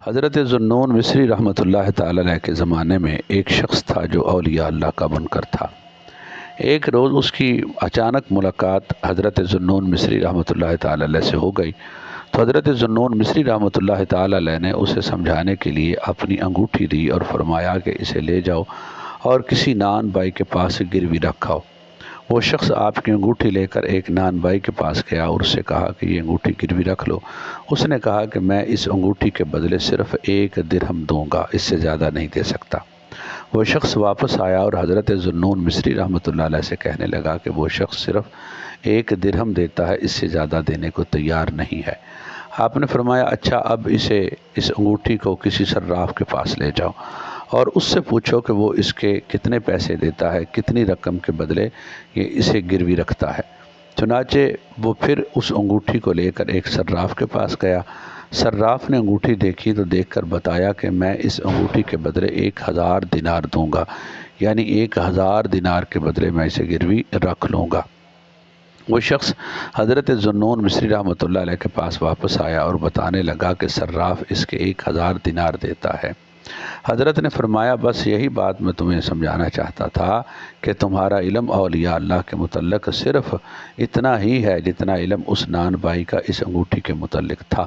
حضرت ذوالنون مصری رحمۃ اللہ تعالی علیہ کے زمانے میں ایک شخص تھا جو اولیاء اللہ کا بنکر تھا۔ ایک روز اس کی اچانک ملاقات حضرت ذوالنون مصری رحمۃ اللہ تعالی علیہ سے ہو گئی، تو حضرت ذوالنون مصری رحمۃ اللہ تعالی علیہ نے اسے سمجھانے کے لیے اپنی انگوٹھی دی اور فرمایا کہ اسے لے جاؤ اور کسی نان بائی کے پاس گروی رکھاؤ۔ وہ شخص آپ کی انگوٹھی لے کر ایک نان بائی کے پاس گیا اور اس سے کہا کہ یہ انگوٹھی گروی رکھ لو۔ اس نے کہا کہ میں اس انگوٹھی کے بدلے صرف 1 درہم دوں گا، اس سے زیادہ نہیں دے سکتا۔ وہ شخص واپس آیا اور حضرت ذوالنون مصری رحمۃ اللہ علیہ سے کہنے لگا کہ وہ شخص صرف 1 درہم دیتا ہے، اس سے زیادہ دینے کو تیار نہیں ہے۔ آپ نے فرمایا اچھا، اب اس انگوٹھی کو کسی صراف کے پاس لے جاؤ اور اس سے پوچھو کہ وہ اس کے کتنے پیسے دیتا ہے، کتنی رقم کے بدلے یہ اسے گروی رکھتا ہے۔ چنانچہ وہ پھر اس انگوٹھی کو لے کر ایک صراف کے پاس گیا۔ صراف نے انگوٹھی دیکھی تو دیکھ کر بتایا کہ میں اس انگوٹھی کے بدلے 1000 دینار دوں گا، یعنی 1000 دینار کے بدلے میں اسے گروی رکھ لوں گا۔ وہ شخص حضرت ذوالنون مصری رحمۃ اللہ علیہ کے پاس واپس آیا اور بتانے لگا کہ صراف اس کے 1000 دینار دیتا ہے۔ حضرت نے فرمایا بس یہی بات میں تمہیں سمجھانا چاہتا تھا کہ تمہارا علم اولیاء اللہ کے متعلق صرف اتنا ہی ہے جتنا علم اس نان بائی کا اس انگوٹھی کے متعلق تھا۔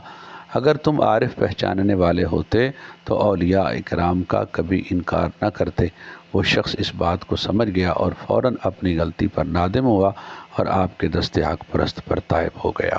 اگر تم عارف پہچاننے والے ہوتے تو اولیاء اکرام کا کبھی انکار نہ کرتے۔ وہ شخص اس بات کو سمجھ گیا اور فوراً اپنی غلطی پر نادم ہوا اور آپ کے دست حق پرست پر تائب ہو گیا۔